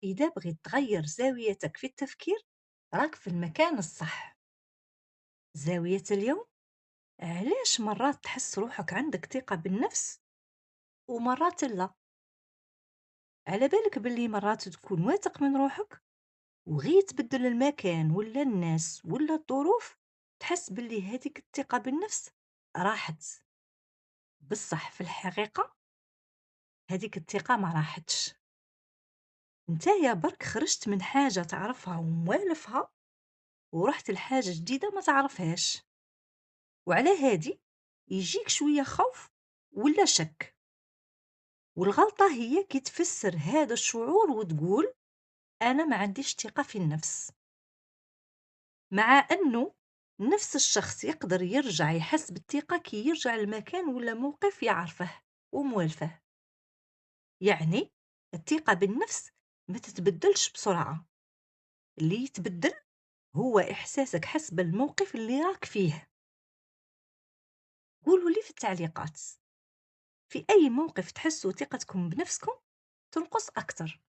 إذا بغيت تغير زاويتك في التفكير راك في المكان الصح. زاوية اليوم: علاش مرات تحس روحك عندك ثقة بالنفس ومرات لا؟ على بالك باللي مرات تكون واثق من روحك وغي تبدل المكان ولا الناس ولا الظروف تحس باللي هذيك الثقة بالنفس راحت. بصح في الحقيقة هذيك الثقة ما راحتش، نتايا برك خرجت من حاجة تعرفها وموالفها ورحت لحاجة جديدة ما تعرفهاش، وعلى هادي يجيك شوية خوف ولا شك. والغلطة هي كي تفسر هذا الشعور وتقول أنا ما عنديش ثقة في النفس، مع أنه نفس الشخص يقدر يرجع يحس بالثقة كي يرجع المكان ولا موقف يعرفه وموالفه. يعني الثقة بالنفس ما تتبدلش بسرعة، اللي يتبدل هو إحساسك حسب الموقف اللي راك فيه. قولوا لي في التعليقات، في أي موقف تحسوا ثقتكم بنفسكم تنقص أكتر؟